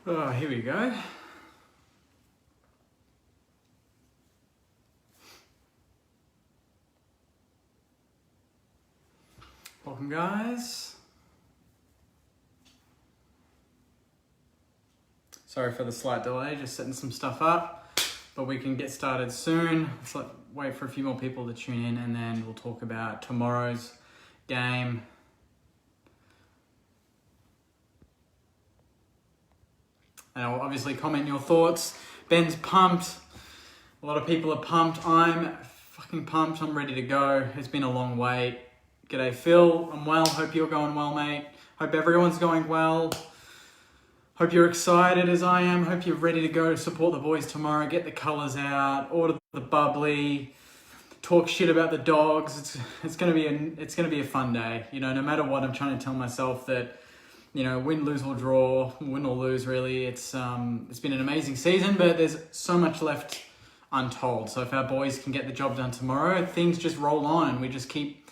Oh, here we go. Welcome, guys. Sorry for the slight delay, just setting some stuff up, but we can get started soon. Let's wait for a few more people to tune in, and then we'll talk about tomorrow's game. And I'll obviously comment your thoughts. Ben's pumped. A lot of people are pumped. I'm fucking pumped. I'm ready to go. It's been a long wait. G'day, Phil. I'm well. Hope you're going well, mate. Hope everyone's going well. Hope you're excited as I am. Hope you're ready to go to support the boys tomorrow. Get the colours out. Order the bubbly. Talk shit about the dogs. It's gonna be a fun day. You know, no matter what, I'm trying to tell myself that, you know, win, lose or draw, win or lose, really. It's been an amazing season, but there's so much left untold. So if our boys can get the job done tomorrow, things just roll on, and we just keep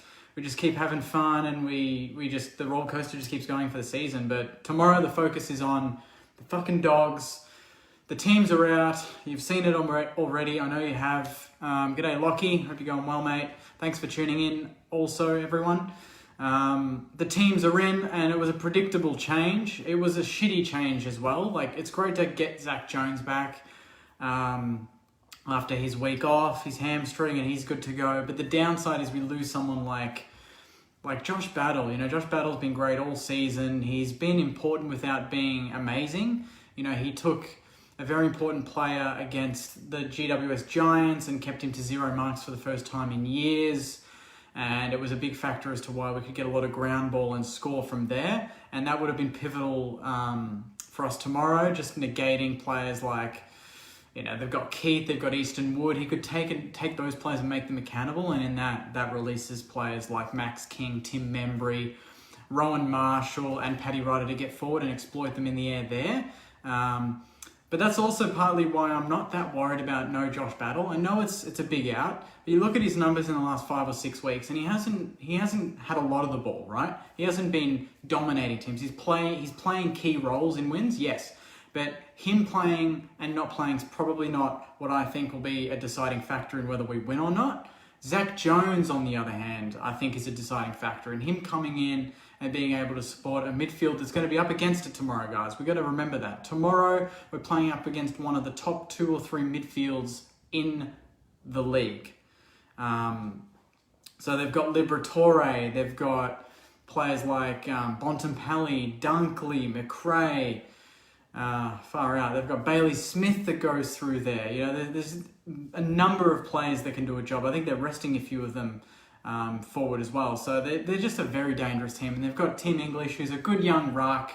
having fun, and the roller coaster just keeps going for the season. But tomorrow the focus is on the fucking dogs. The teams are out. You've seen it already. I know you have. G'day, Lockie. Hope you're going well, mate. Thanks for tuning in also, everyone. The teams are in, and it was a predictable change. It was a shitty change as well. Like, it's great to get Zach Jones back after his week off, his hamstring, and he's good to go. But the downside is we lose someone like Josh Battle. You know, Josh Battle's been great all season. He's been important without being amazing. You know, he took a very important player against the GWS Giants and kept him to 0 marks for the first time in years. And it was a big factor as to why we could get a lot of ground ball and score from there. And that would have been pivotal for us tomorrow, just negating players like, you know, they've got Keith, they've got Easton Wood. He could take those players and make them accountable. And in that releases players like Max King, Tim Membry, Rowan Marshall, and Paddy Ryder to get forward and exploit them in the air there. But that's also partly why I'm not that worried about no Josh Battle. I know it's a big out, but you look at his numbers in the last 5 or 6 weeks, and he hasn't had a lot of the ball, right? He hasn't been dominating teams. He's playing key roles in wins, yes, but him playing and not playing is probably not what I think will be a deciding factor in whether we win or not. Zach Jones, on the other hand, I think is a deciding factor, and him coming in and being able to support a midfield that's going to be up against it tomorrow, guys. We've got to remember that. Tomorrow, we're playing up against one of the top 2 or 3 midfields in the league. So they've got Liberatore, they've got players like Bontempelli, Dunkley, McRae, far out. They've got Bailey Smith that goes through there. You know, there's a number of players that can do a job. I think they're resting a few of them forward as well. So they're just a very dangerous team. And they've got Tim English, who's a good young ruck.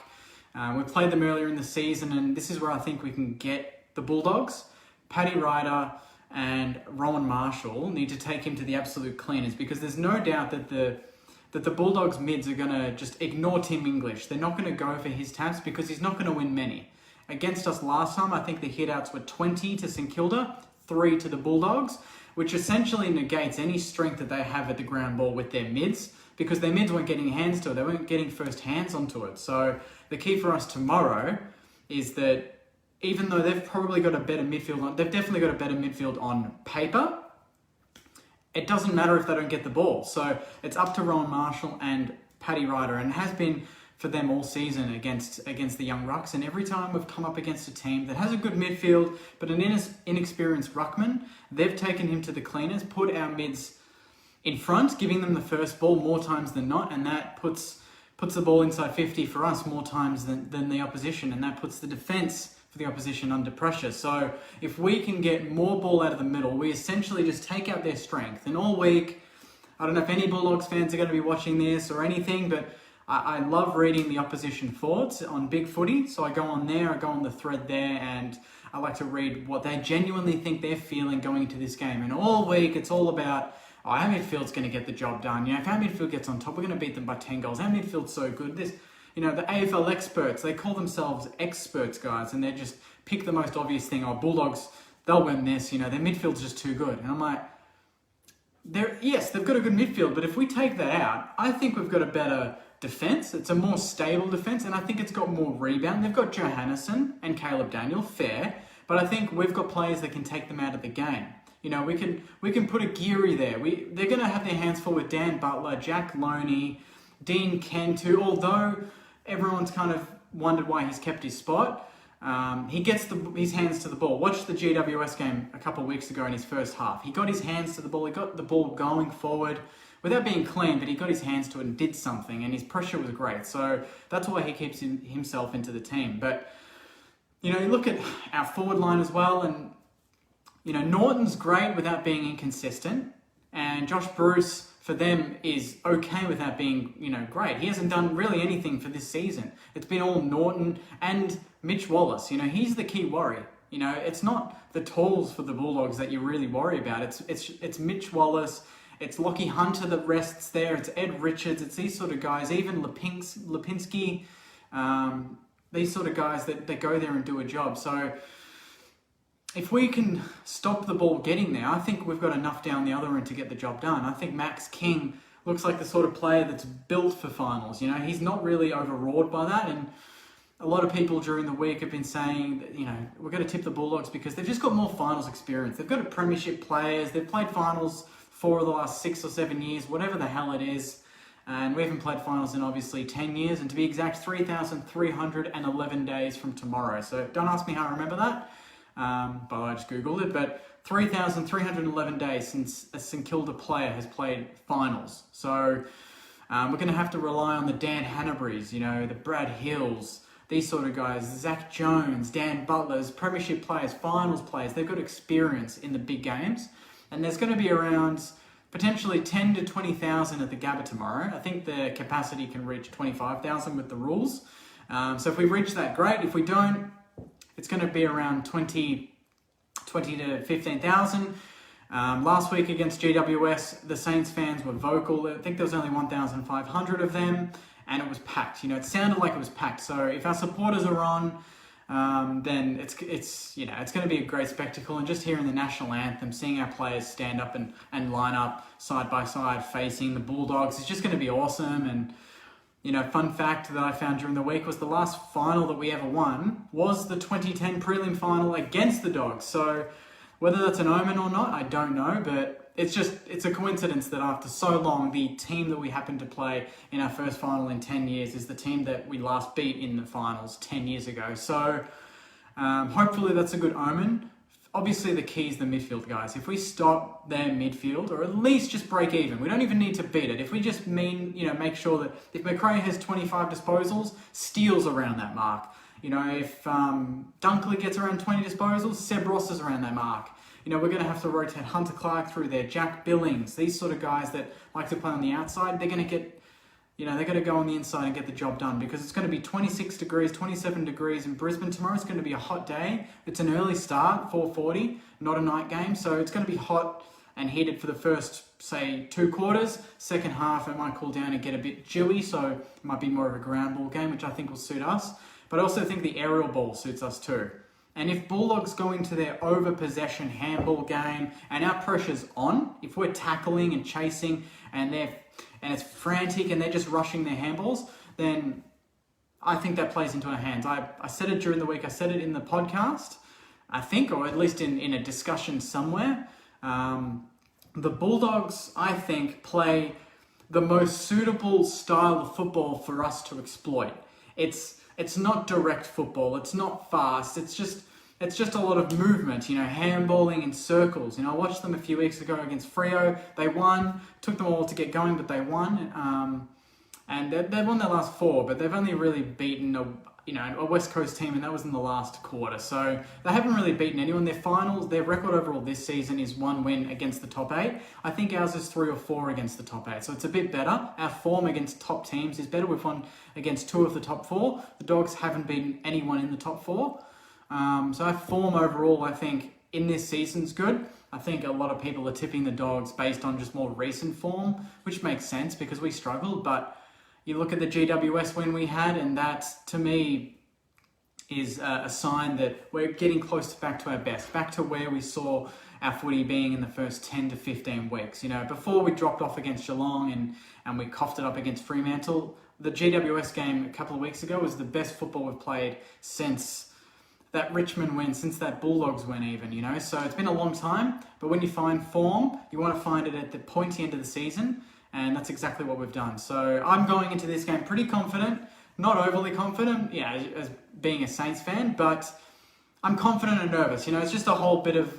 We played them earlier in the season, and this is where I think we can get the Bulldogs. Paddy Ryder and Rowan Marshall need to take him to the absolute cleaners, because there's no doubt that the Bulldogs mids are going to just ignore Tim English. They're not going to go for his taps because he's not going to win many. Against us last time, I think the hit-outs were 20 to St Kilda, 3 to the Bulldogs, which essentially negates any strength that they have at the ground ball with their mids, because their mids weren't getting hands to it. They weren't getting first hands onto it. So the key for us tomorrow is that even though they've probably got a better midfield they've definitely got a better midfield on paper, it doesn't matter if they don't get the ball. So it's up to Rowan Marshall and Paddy Ryder, and it has been for them all season against the young rucks. And every time we've come up against a team that has a good midfield but an inexperienced ruckman, they've taken him to the cleaners, put our mids in front, giving them the first ball more times than not, and that puts the ball inside 50 for us more times than the opposition, and that puts the defence for the opposition under pressure. So if we can get more ball out of the middle, we essentially just take out their strength. And all week, I don't know if any Bulldogs fans are going to be watching this or anything, but I love reading the opposition forwards on Big Footy. So I go on there, I go on the thread there, and I like to read what they genuinely think they're feeling going into this game. And all week, it's all about, our midfield's going to get the job done. You know, if our midfield gets on top, we're going to beat them by 10 goals. Our midfield's so good. This, you know, the AFL experts, they call themselves experts, guys, and they just pick the most obvious thing. Oh, Bulldogs, they'll win this. You know, their midfield's just too good. And I'm like, yes, they've got a good midfield, but if we take that out, I think we've got a better defence. It's a more stable defence, and I think it's got more rebound. They've got Johannesson and Caleb Daniel, fair, but I think we've got players that can take them out of the game. You know, we can put a Geary there. They're going to have their hands full with Dan Butler, Jack Loney, Dean Cantu, although everyone's kind of wondered why he's kept his spot. He gets his hands to the ball. Watch the GWS game a couple of weeks ago in his first half. He got his hands to the ball. He got the ball going forward without being clean, but he got his hands to it and did something, and his pressure was great. So that's why he keeps himself into the team. But, you know, you look at our forward line as well, and, you know, Norton's great without being inconsistent, and Josh Bruce, for them, is okay without being, you know, great. He hasn't done really anything for this season. It's been all Norton and Mitch Wallace. You know, he's the key worry. You know, it's not the tools for the Bulldogs that you really worry about. It's Mitch Wallace. It's Lockie Hunter that rests there. It's Ed Richards. It's these sort of guys. Even Lipinski. These sort of guys that go there and do a job. So if we can stop the ball getting there, I think we've got enough down the other end to get the job done. I think Max King looks like the sort of player that's built for finals. You know, he's not really overawed by that. And a lot of people during the week have been saying that, you know, we're going to tip the Bulldogs because they've just got more finals experience. They've got a premiership players. They've played finals 4 of the last 6 or 7 years, whatever the hell it is. And we haven't played finals in obviously 10 years, and to be exact, 3,311 days from tomorrow. So don't ask me how I remember that. But I just Googled it. But 3,311 days since a St Kilda player has played finals. So we're going to have to rely on the Dan Hannaburys, you know, the Brad Hills, these sort of guys, Zach Jones, Dan Butlers, premiership players, finals players. They've got experience in the big games. And there's going to be around potentially 10 to 20,000 at the Gabba tomorrow. I think the capacity can reach 25,000 with the rules. So if we reach that, great. If we don't, it's going to be around 20 to 15,000. Last week against GWS, the Saints fans were vocal. I think there was only 1,500 of them, and it was packed. You know, it sounded like it was packed. So if our supporters are on, then it's you know, it's going to be a great spectacle. And just hearing the national anthem, seeing our players stand up and line up side by side facing the Bulldogs, is just going to be awesome. And, you know, fun fact that I found during the week was the last final that we ever won was the 2010 prelim final against the Dogs. So whether that's an omen or not, I don't know, but it's a coincidence that after so long, the team that we happened to play in our first final in 10 years is the team that we last beat in the finals 10 years ago. So hopefully that's a good omen. Obviously the key is the midfield, guys. If we stop their midfield, or at least just break even, we don't even need to beat it. If we just make sure that if McRae has 25 disposals, Steele's around that mark. You know, if Dunkley gets around 20 disposals, Seb Ross is around that mark. You know, we're going to have to rotate Hunter Clark through there, Jack Billings, these sort of guys that like to play on the outside. They're going to get, you know, they're going to go on the inside and get the job done, because it's going to be 26 degrees, 27 degrees in Brisbane tomorrow. It's going to be a hot day. It's an early start, 4:40, not a night game. So it's going to be hot and heated for the first, say, 2 quarters. Second half, it might cool down and get a bit dewy, so it might be more of a ground ball game, which I think will suit us. But I also think the aerial ball suits us too. And if Bulldogs go into their over-possession handball game and our pressure's on, if we're tackling and chasing and it's frantic and they're just rushing their handballs, then I think that plays into our hands. I said it during the week, I said it in the podcast, I think, or at least in a discussion somewhere. The Bulldogs, I think, play the most suitable style of football for us to exploit. It's not direct football. It's not fast. It's just a lot of movement, you know, handballing in circles. You know, I watched them a few weeks ago against Freo. They won. Took them all to get going, but they won. And they've won their last 4, but they've only really beaten a West Coast team, and that was in the last quarter. So they haven't really beaten anyone. Their record overall this season is 1 win against the top 8. I think ours is 3 or 4 against the top 8. So it's a bit better. Our form against top teams is better. We've won against 2 of the top 4. The Dogs haven't beaten anyone in the top 4. So our form overall, I think, in this season's good. I think a lot of people are tipping the Dogs based on just more recent form, which makes sense because we struggled. But you look at the GWS win we had, and that, to me, is a sign that we're getting close back to our best, back to where we saw our footy being in the first 10 to 15 weeks. You know, before we dropped off against Geelong and we coughed it up against Fremantle, the GWS game a couple of weeks ago was the best football we've played since that Richmond win, since that Bulldogs win even, you know. So it's been a long time, but when you find form, you want to find it at the pointy end of the season, and that's exactly what we've done. So I'm going into this game pretty confident, not overly confident, yeah, as being a Saints fan, but I'm confident and nervous. You know, it's just a whole bit of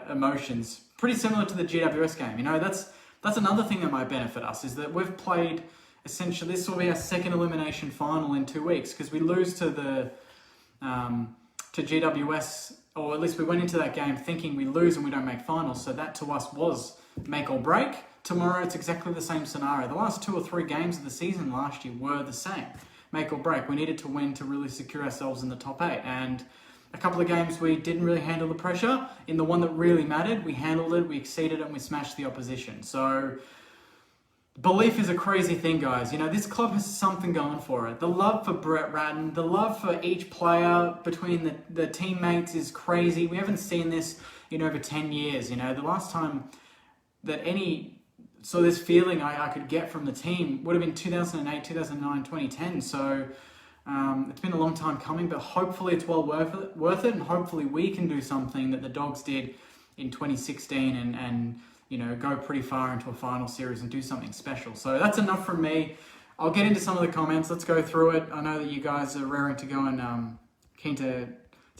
emotions, pretty similar to the GWS game. You know, that's another thing that might benefit us, is that we've played, essentially, this will be our second elimination final in 2 weeks, because we lose to the to GWS, or at least we went into that game thinking we lose and we don't make finals, so that to us was make or break. Tomorrow it's exactly the same scenario. The last 2 or 3 games of the season last year were the same, make or break. We needed to win to really secure ourselves in the top 8, and a couple of games we didn't really handle the pressure. In the one that really mattered, we handled it, we exceeded it, and we smashed the opposition. So belief is a crazy thing, guys. You know, this club has something going for it. The love for Brett Ratton, the love for each player between the teammates is crazy. We haven't seen this in over 10 years. You know, the last time that this feeling I could get from the team would have been 2008, 2009, 2010. So it's been a long time coming, but hopefully it's well worth it, and hopefully we can do something that the Dogs did in 2016 and you know, go pretty far into a final series and do something special. So that's enough from me. I'll get into some of the comments. Let's go through it. I know that you guys are raring to go and keen to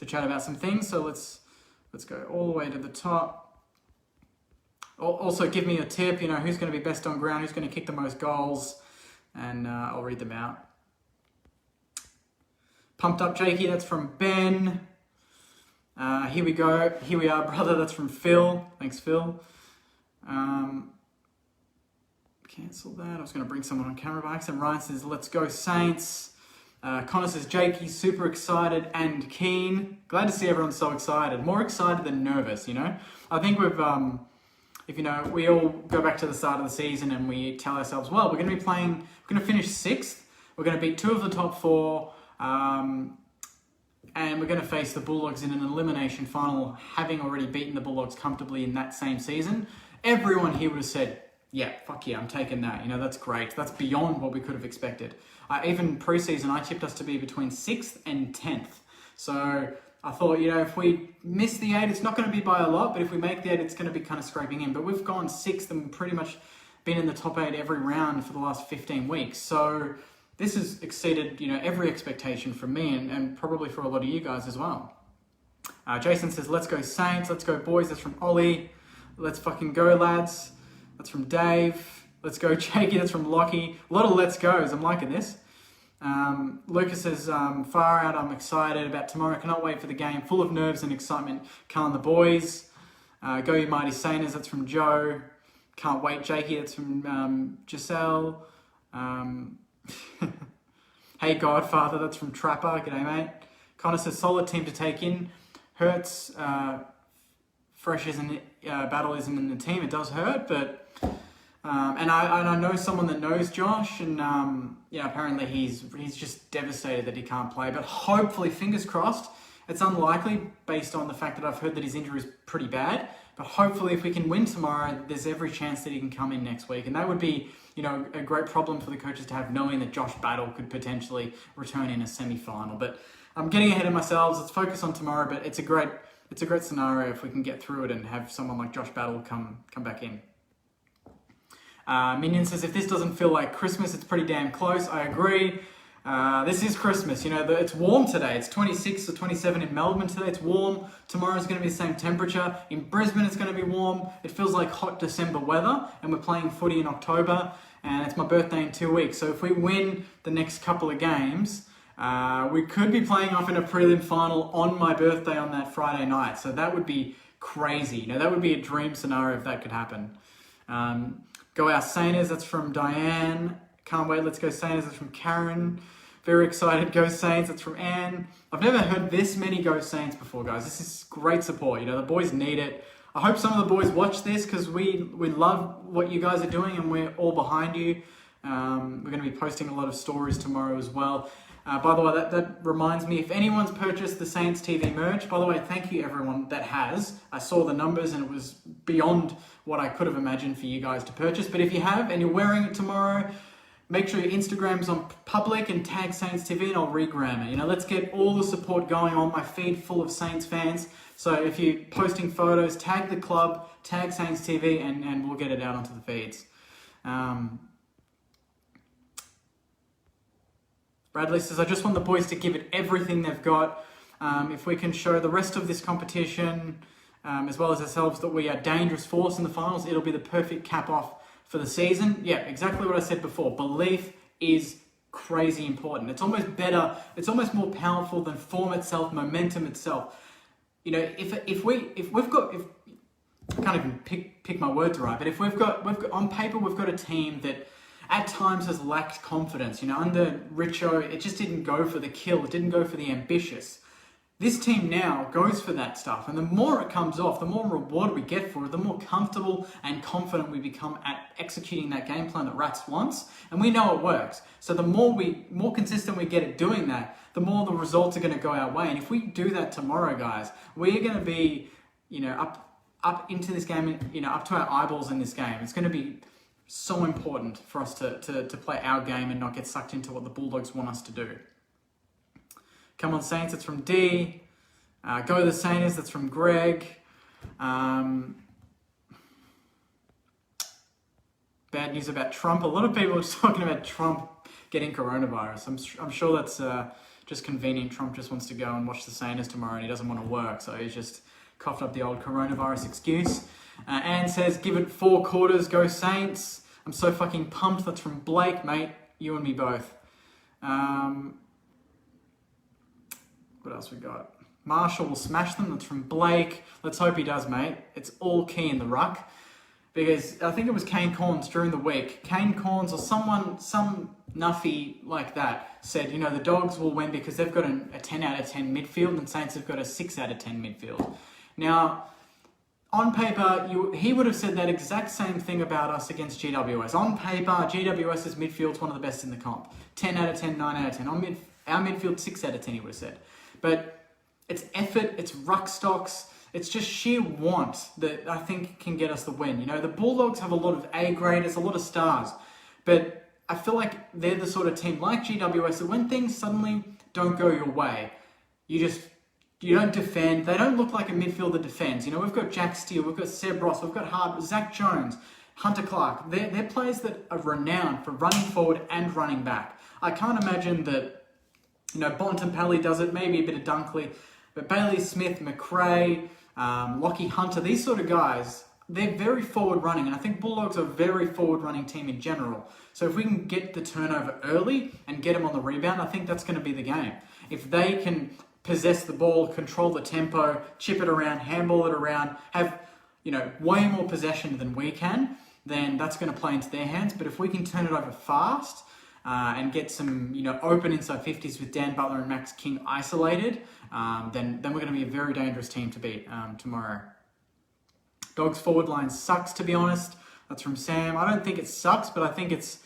chat about some things. So let's go all the way to the top. Also, give me a tip. You know, who's going to be best on ground? Who's going to kick the most goals? And I'll read them out. Pumped up, Jakey. That's from Ben. Here we go. Here we are, brother. That's from Phil. Thanks, Phil. Cancel that. I was going to bring someone on camera by accident. Ryan says, let's go Saints. Connor says, Jakey, super excited and keen. Glad to see everyone so excited. More excited than nervous, you know. I think we've, if you know, we all go back to the start of the season and we tell ourselves, well, we're going to be playing, we're going to finish 6th. We're going to beat 2 of the top 4. And we're going to face the Bulldogs in an elimination final, having already beaten the Bulldogs comfortably in that same season. Everyone here would have said, yeah, fuck yeah, I'm taking that. You know, that's great. That's beyond what we could have expected. Even pre-season, I tipped us to be between 6th and 10th. So I thought, you know, if we miss the 8, it's not going to be by a lot, but if we make the 8, it's going to be kind of scraping in. But we've gone 6th and pretty much been in the top 8 every round for the last 15 weeks. So this has exceeded, you know, every expectation from me and probably for a lot of you guys as well. Jason says, let's go Saints, let's go boys. That's from Ollie. Let's fucking go, lads. That's from Dave. Let's go, Jakey. That's from Lockie. A lot of let's goes. I'm liking this. Lucas says, far out. I'm excited about tomorrow. Cannot wait for the game. Full of nerves and excitement. Calling the boys. Go you mighty Sainers. That's from Joe. Can't wait, Jakey. That's from Giselle. Hey, Godfather. That's from Trapper. G'day, mate. Connor says, solid team to take in. Hurts. Fresh isn't Battle isn't in the team. It does hurt, but and I know someone that knows Josh, and yeah, apparently he's just devastated that he can't play. But hopefully, fingers crossed. It's unlikely based on the fact that I've heard that his injury is pretty bad. But hopefully, if we can win tomorrow, there's every chance that he can come in next week, and that would be, you know, a great problem for the coaches to have, knowing that Josh Battle could potentially return in a semi-final. But I'm getting ahead of myself. Let's focus on tomorrow. But it's a great scenario if we can get through it and have someone like Josh Battle come back in. Minion says, if this doesn't feel like Christmas, it's pretty damn close. I agree. This is Christmas. You know, it's warm today. It's 26 or 27 in Melbourne today. It's warm. Tomorrow's going to be the same temperature. In Brisbane, it's going to be warm. It feels like hot December weather, and we're playing footy in October, and it's my birthday in 2 weeks. So if we win the next couple of games, we could be playing off in a prelim final on my birthday on that Friday night. So that would be crazy. You know, that would be a dream scenario if that could happen. Go our Sainers. That's from Diane. Can't wait. Let's go Sainers. That's from Karen. Very excited. Go Saints. That's from Anne. I've never heard this many Go Saints before, guys. This is great support. You know, the boys need it. I hope some of the boys watch this because we love what you guys are doing and we're all behind you. We're going to be posting a lot of stories tomorrow as well. By the way, that reminds me, if anyone's purchased the Saints TV merch, by the way, thank you everyone that has. I saw the numbers and it was beyond what I could have imagined for you guys to purchase. But if you have and you're wearing it tomorrow, make sure your Instagram's on public and tag Saints TV and I'll regram it. You know, let's get all the support going on my feed full of Saints fans. So if you're posting photos, tag the club, tag Saints TV, and we'll get it out onto the feeds. Bradley says, I just want the boys to give it everything they've got. If we can show the rest of this competition, as well as ourselves, that we are a dangerous force in the finals, it'll be the perfect cap off for the season. Yeah, exactly what I said before. Belief is crazy important. It's almost better. It's almost more powerful than form itself, momentum itself. You know, if I can't even pick my words right, but if we've got on paper we've got a team that at times has lacked confidence. You know, under Richo, it just didn't go for the kill. It didn't go for the ambitious. This team now goes for that stuff, and the more it comes off, the more reward we get for it, the more comfortable and confident we become at executing that game plan that Rats wants, and we know it works. So the more consistent we get at doing that, the more the results are going to go our way. And if we do that tomorrow, guys, we're going to be, you know, up into this game, you know, up to our eyeballs in this game. It's going to be so important for us to play our game and not get sucked into what the Bulldogs want us to do. Come on, Saints, it's from D. Go the Saints, that's from Greg. Bad news about Trump. A lot of people are talking about Trump getting coronavirus. I'm sure that's just convenient. Trump just wants to go and watch the Saints tomorrow and he doesn't want to work, so he's just coughed up the old coronavirus excuse. Anne says, give it 4 quarters, go Saints. I'm so fucking pumped. That's from Blake, mate. You and me both. What else we got? Marshall will smash them. That's from Blake. Let's hope he does, mate. It's all key in the ruck. Because I think it was Kane Corns during the week. Kane Corns or some nuffy like that said, you know, the Dogs will win because they've got a 10 out of 10 midfield and Saints have got a 6 out of 10 midfield. Now, on paper, he would have said that exact same thing about us against GWS. On paper, GWS's midfield's one of the best in the comp. 10 out of 10, 9 out of 10. Our midfield, 6 out of 10, he would have said. But it's effort, it's ruck stocks, it's just sheer want that I think can get us the win. You know, the Bulldogs have a lot of A-graders, a lot of stars. But I feel like they're the sort of team like GWS that when things suddenly don't go your way, you don't defend. They don't look like a midfield that defends. You know, we've got Jack Steele, we've got Seb Ross, we've got Hart, Zach Jones, Hunter Clark. They're players that are renowned for running forward and running back. I can't imagine that, you know, Bontempelli does it, maybe a bit of Dunkley, but Bailey Smith, McRae, Lockie Hunter, these sort of guys, they're very forward running, and I think Bulldogs are a very forward running team in general. So if we can get the turnover early and get them on the rebound, I think that's going to be the game. If they can possess the ball, control the tempo, chip it around, handball it around, have, you know, way more possession than we can, then that's going to play into their hands. But if we can turn it over fast and get some, you know, open inside 50s with Dan Butler and Max King isolated, then we're going to be a very dangerous team to beat tomorrow. Dogs forward line sucks, to be honest. That's from Sam. I don't think it sucks, but I think it's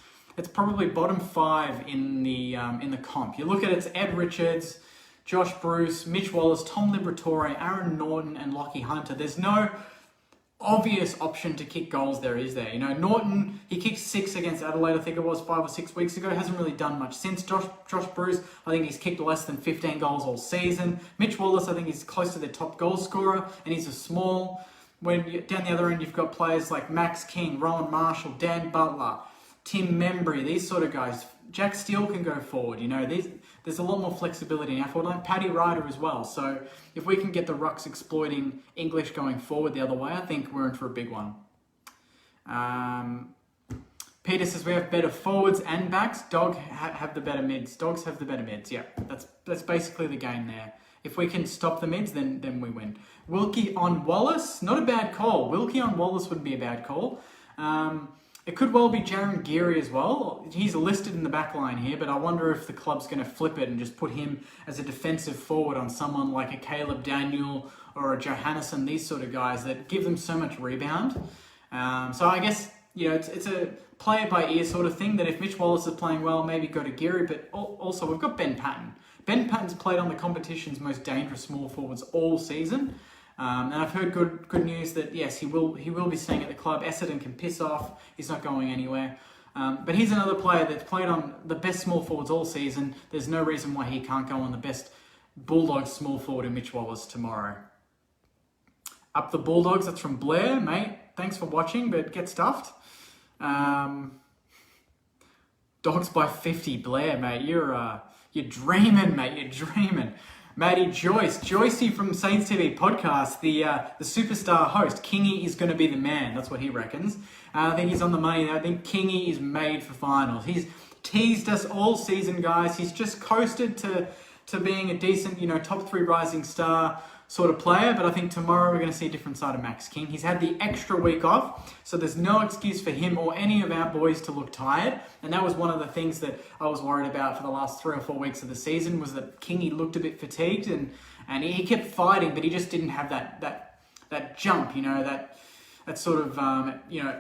probably bottom 5 in the comp. You look at it, it's Ed Richards, Josh Bruce, Mitch Wallace, Tom Liberatore, Aaron Norton, and Lockie Hunter. There's no obvious option to kick goals there, is there? You know, Norton, he kicked 6 against Adelaide, I think it was 5 or 6 weeks ago. Hasn't really done much since. Josh Bruce, I think he's kicked less than 15 goals all season. Mitch Wallace, I think he's close to their top goal scorer, and he's a small. Down the other end, you've got players like Max King, Rowan Marshall, Dan Butler, Tim Membry, these sort of guys. Jack Steele can go forward, you know. There's a lot more flexibility in our forward line. Paddy Ryder as well. So if we can get the rucks exploiting English going forward the other way, I think we're in for a big one. Peter says we have better forwards and backs. Dogs have the better mids. Dogs have the better mids. Yeah, that's basically the game there. If we can stop the mids, then we win. Wilkie on Wallace, not a bad call. Wilkie on Wallace wouldn't be a bad call. It could well be Jaron Geary as well. He's listed in the back line here, but I wonder if the club's going to flip it and just put him as a defensive forward on someone like a Caleb Daniel or a Johannesson, these sort of guys that give them so much rebound. So I guess, you know, it's a player by ear sort of thing, that if Mitch Wallace is playing well, maybe go to Geary, but also we've got Ben Patton. Ben Patton's played on the competition's most dangerous small forwards all season. And I've heard good news that, yes, he will be staying at the club. Essendon can piss off. He's not going anywhere. But he's another player that's played on the best small forwards all season. There's no reason why he can't go on the best Bulldogs small forward in Mitch Wallace tomorrow. Up the Bulldogs, that's from Blair, mate. Thanks for watching, but get stuffed. Dogs by 50, Blair, mate. You're dreaming, mate. You're dreaming. Matty Joycey from Saints TV podcast, the superstar host. Kingy is going to be the man. That's what he reckons. I think he's on the money. I think Kingy is made for finals. He's teased us all season, guys. He's just coasted to being a decent, top 3 rising star sort of player, but I think tomorrow we're going to see a different side of Max King. He's had the extra week off, so there's no excuse for him or any of our boys to look tired, and that was one of the things that I was worried about for the last 3 or 4 weeks of the season, was that Kingy looked a bit fatigued, and he kept fighting, but he just didn't have that jump, that sort of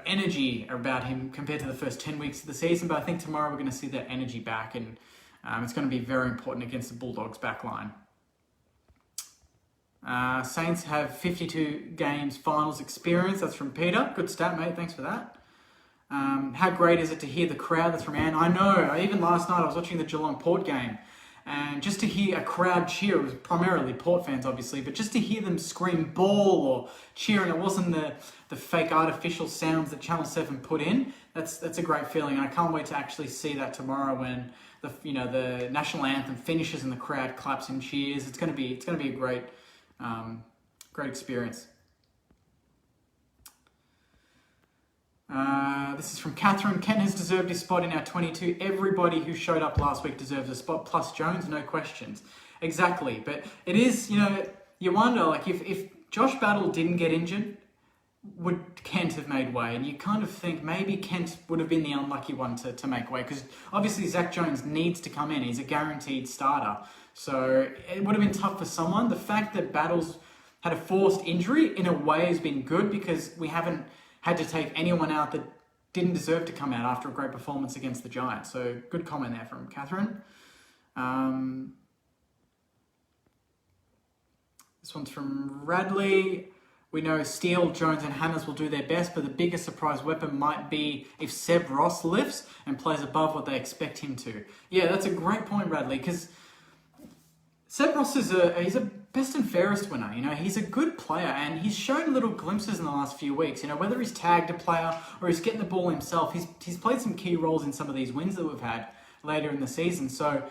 energy about him compared to the first 10 weeks of the season. But I think tomorrow we're going to see that energy back, and it's going to be very important against the Bulldogs back line. Saints have 52 games finals experience. That's from Peter. Good stat, mate. Thanks for that. How great is it to hear the crowd? That's from Anne. I know. Even last night I was watching the Geelong Port game, and just to hear a crowd cheer, it was primarily Port fans obviously, but just to hear them scream ball or cheer, and it wasn't the fake artificial sounds that Channel 7 put in, that's a great feeling, and I can't wait to actually see that tomorrow when the national anthem finishes and the crowd claps and cheers. It's going to be a great experience. This is from Catherine. Kent has deserved his spot in our 22. Everybody who showed up last week deserves a spot, plus Jones, no questions. Exactly, but it is, you wonder, like, if Josh Battle didn't get injured, would Kent have made way? And you kind of think maybe Kent would have been the unlucky one to make way, because obviously Zach Jones needs to come in. He's a guaranteed starter. So it would have been tough for someone. The fact that Battles had a forced injury in a way has been good, because we haven't had to take anyone out that didn't deserve to come out after a great performance against the Giants. So good comment there from Catherine. This one's from Radley. We know Steele, Jones and Hannes will do their best, but the biggest surprise weapon might be if Seb Ross lifts and plays above what they expect him to. Yeah, that's a great point, Radley, because Seb Ross he's a best and fairest winner. He's a good player, and he's shown little glimpses in the last few weeks. Whether he's tagged a player or he's getting the ball himself, he's played some key roles in some of these wins that we've had later in the season. So,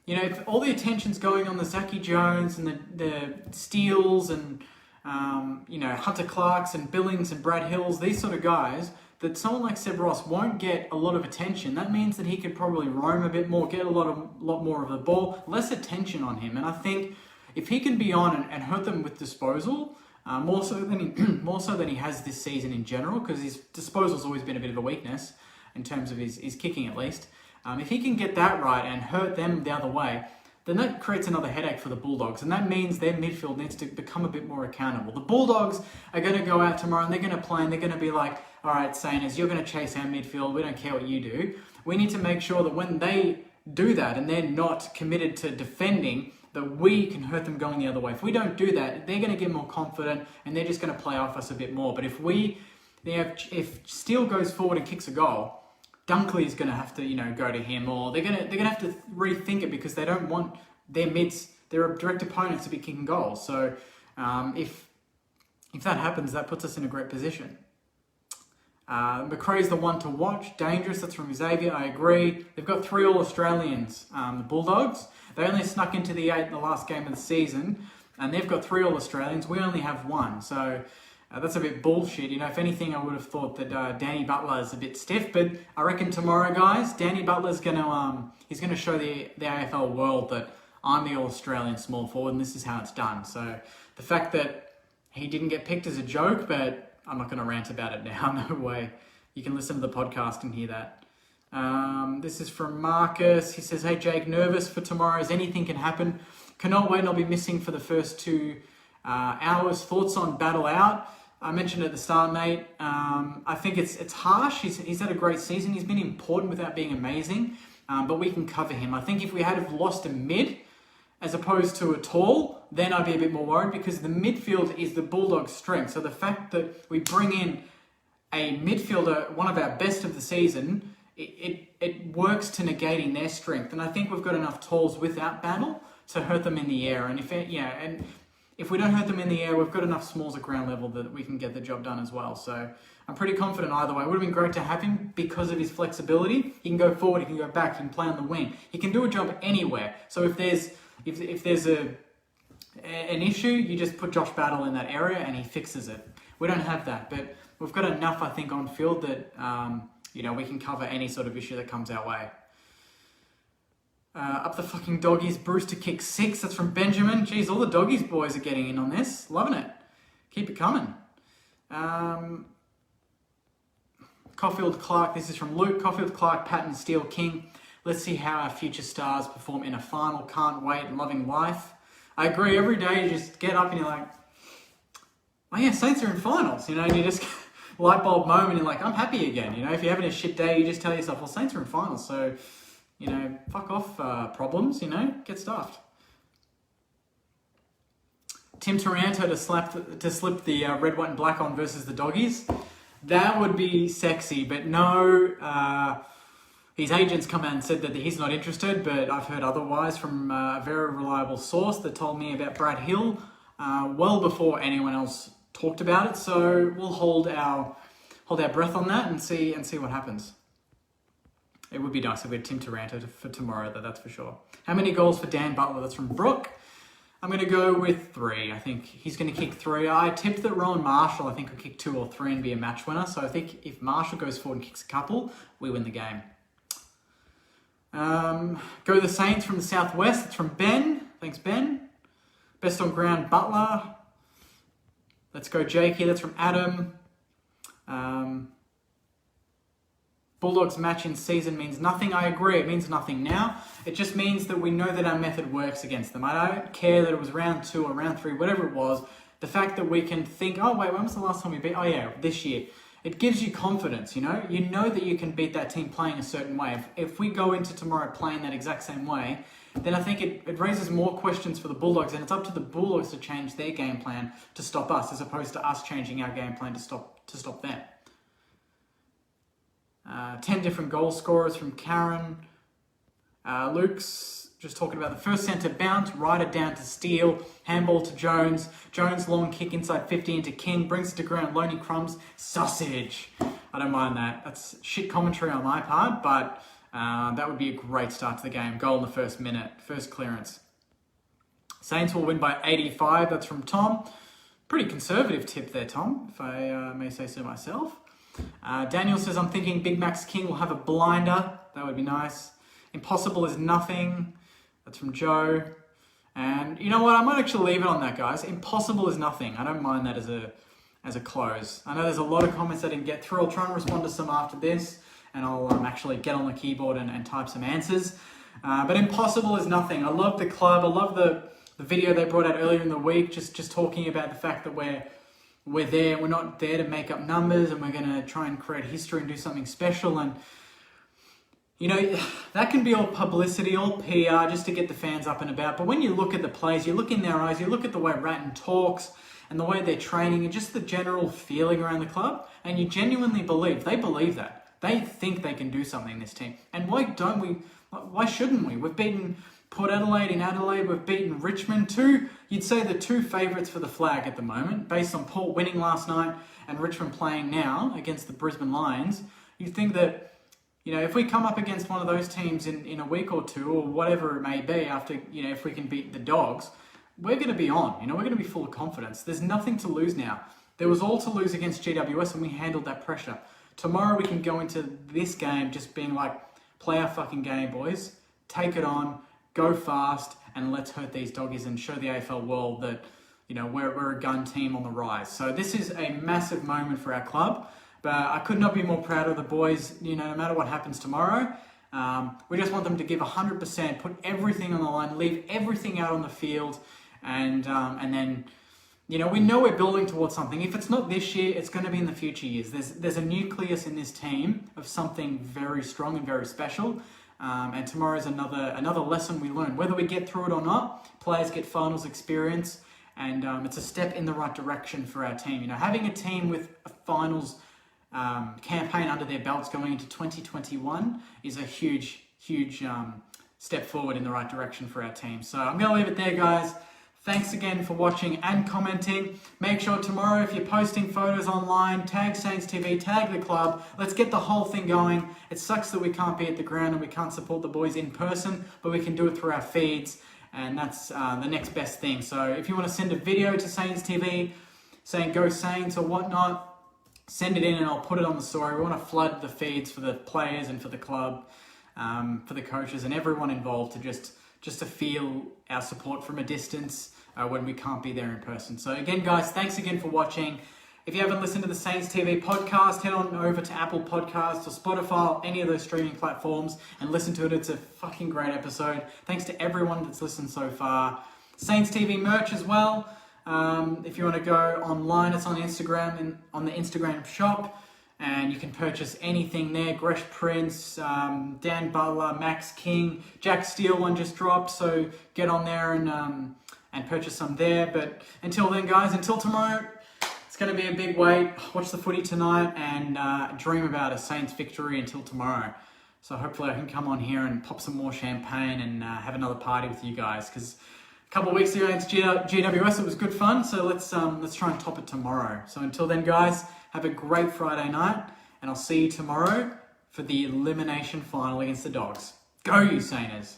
if all the attention's going on the Zachy Jones and the Steels and Hunter Clarks and Billings and Brad Hills, these sort of guys, that someone like Seb Ross won't get a lot of attention. That means that he could probably roam a bit more, get a lot more of the ball, less attention on him. And I think if he can be on and hurt them with disposal, more so than he has this season in general, because his disposal's always been a bit of a weakness in terms of his kicking at least. If he can get that right and hurt them the other way, then that creates another headache for the Bulldogs, and that means their midfield needs to become a bit more accountable. The Bulldogs are going to go out tomorrow and they're going to play, and they're going to be like, all right, Sainers, you're going to chase our midfield. We don't care what you do. We need to make sure that when they do that and they're not committed to defending, that we can hurt them going the other way. If we don't do that, they're going to get more confident and they're just going to play off us a bit more. But if Steele goes forward and kicks a goal, Dunkley is going to have to, go to him, or they're going to have to rethink it, because they don't want their direct opponents to be kicking goals. So if that happens, that puts us in a great position. McRae's the one to watch. Dangerous, that's from Xavier. I agree. They've got 3 All-Australians, the Bulldogs. They only snuck into the 8 in the last game of the season, and they've got 3 All-Australians. We only have 1. So that's a bit bullshit. If anything, I would have thought that Danny Butler is a bit stiff, but I reckon tomorrow, guys, Danny Butler's going to show the AFL world that I'm the All-Australian small forward, and this is how it's done. So the fact that he didn't get picked is a joke, but I'm not going to rant about it now. No way. You can listen to the podcast and hear that. This is from Marcus. He says, hey, Jake, nervous for tomorrow as anything can happen. Cannot wait, and I'll be missing for the first 2 hours. Thoughts on Battle out? I mentioned at the start, mate. I think it's harsh. He's had a great season. He's been important without being amazing, but we can cover him. I think if we had lost a mid as opposed to a tall, then I'd be a bit more worried, because the midfield is the Bulldogs' strength. So the fact that we bring in a midfielder, one of our best of the season, it works to negating their strength. And I think we've got enough tools without battle to hurt them in the air. And if we don't hurt them in the air, we've got enough smalls at ground level that we can get the job done as well. So I'm pretty confident either way. It would have been great to have him because of his flexibility. He can go forward, he can go back, he can play on the wing. He can do a job anywhere. So if there's an issue, you just put Josh Battle in that area and he fixes it. We don't have that, but we've got enough, I think, on field that we can cover any sort of issue that comes our way. Up the fucking doggies, Bruce to kick 6. That's from Benjamin. Jeez, all the doggies boys are getting in on this. Loving it. Keep it coming. Caulfield Clark, this is from Luke. Caulfield Clark, Patton, Steele, King. Let's see how our future stars perform in a final. Can't wait. Loving life. I agree. Every day you just get up and you're like, oh yeah, Saints are in finals. And you just light bulb moment. You're like, I'm happy again. If you're having a shit day, you just tell yourself, well, Saints are in finals. So, fuck off problems. Get stuffed. Tim Taranto to slip the red, white, and black on versus the doggies. That would be sexy, but no. His agents come out and said that he's not interested, but I've heard otherwise from a very reliable source that told me about Brad Hill well before anyone else talked about it. So we'll hold our breath on that and see what happens. It would be nice if we had Tim Taranto for tomorrow, though, that's for sure. How many goals for Dan Butler? That's from Brooke. I'm going to go with 3. I think he's going to kick 3. I tipped that Rowan Marshall, I think, will kick 2 or 3 and be a match winner. So I think if Marshall goes forward and kicks a couple, we win the game. Go the Saints from the Southwest. It's from Ben. Thanks, Ben. Best on ground, Butler. Let's go Jakey. That's from Adam. Bulldogs match in season means nothing. I agree. It means nothing now. It just means that we know that our method works against them. I don't care that it was round 2 or round 3, whatever it was. The fact that we can think, oh, wait, when was the last time we beat? Oh, yeah, this year. It gives you confidence, You know that you can beat that team playing a certain way. If we go into tomorrow playing that exact same way, then I think it raises more questions for the Bulldogs, and it's up to the Bulldogs to change their game plan to stop us, as opposed to us changing our game plan to stop them. 10 different goal scorers from Karen. Luke's just talking about the first centre bounce, Ryder down to Steele, handball to Jones, Jones long kick inside 50 into King, brings it to ground, Loney Crumbs, sausage. I don't mind that. That's shit commentary on my part, but that would be a great start to the game. Goal in the first minute, first clearance. Saints will win by 85. That's from Tom. Pretty conservative tip there, Tom, if I may say so myself. Daniel says, I'm thinking Big Max King will have a blinder. That would be nice. Impossible is nothing. That's from Joe. And you know what? I might actually leave it on that, guys. Impossible is nothing. I don't mind that as a close. I know there's a lot of comments I didn't get through. I'll try and respond to some after this, and I'll actually get on the keyboard and type some answers. But impossible is nothing. I love the club. I love the video they brought out earlier in the week, just talking about the fact that we're there. We're not there to make up numbers, and we're going to try and create history and do something special. And that can be all publicity, all PR, just to get the fans up and about. But when you look at the players, you look in their eyes, you look at the way Ratton talks and the way they're training and just the general feeling around the club, and you genuinely believe, they believe that. They think they can do something, this team. And why shouldn't we? We've beaten Port Adelaide in Adelaide, we've beaten Richmond too. You'd say the 2 favourites for the flag at the moment, based on Port winning last night and Richmond playing now against the Brisbane Lions. You'd think that, if we come up against one of those teams in a week or 2 or whatever it may be after, if we can beat the Dogs, we're going to be on. We're going to be full of confidence. There's nothing to lose now. There was all to lose against GWS and we handled that pressure. Tomorrow we can go into this game just being like, play our fucking game, boys. Take it on, go fast, and let's hurt these doggies and show the AFL world that, we're a gun team on the rise. So this is a massive moment for our club. But I could not be more proud of the boys, no matter what happens tomorrow. We just want them to give 100%, put everything on the line, leave everything out on the field, and then, we know we're building towards something. If it's not this year, it's going to be in the future years. There's a nucleus in this team of something very strong and very special, and tomorrow's another lesson we learn. Whether we get through it or not, players get finals experience, and it's a step in the right direction for our team. Having a team with a finals campaign under their belts going into 2021 is a huge step forward in the right direction for our team. So I'm going to leave it there, guys. Thanks again for watching and commenting. Make sure tomorrow, if you're posting photos online, tag Saints TV, tag the club. Let's get the whole thing going. It sucks that we can't be at the ground and we can't support the boys in person, but we can do it through our feeds, and that's the next best thing. So if you want to send a video to Saints TV saying go Saints or whatnot, send it in and I'll put it on the story. We want to flood the feeds for the players and for the club, for the coaches and everyone involved to just to feel our support from a distance when we can't be there in person. So again, guys, thanks again for watching. If you haven't listened to the Saints TV podcast, head on over to Apple Podcasts or Spotify, any of those streaming platforms, and listen to it. It's a fucking great episode. Thanks to everyone that's listened so far. Saints TV merch as well. If you want to go online, it's on Instagram and on the Instagram shop. And you can purchase anything there. Gresh Prince, Dan Butler, Max King, Jack Steele one just dropped. So get on there and purchase some there. But until then, guys, until tomorrow, it's going to be a big wait. Watch the footy tonight and dream about a Saints victory until tomorrow. So hopefully I can come on here and pop some more champagne and have another party with you guys. Because a couple of weeks ago against GWS, it was good fun. So let's try and top it tomorrow. So until then, guys, have a great Friday night, and I'll see you tomorrow for the elimination final against the Dogs. Go, you Sainers!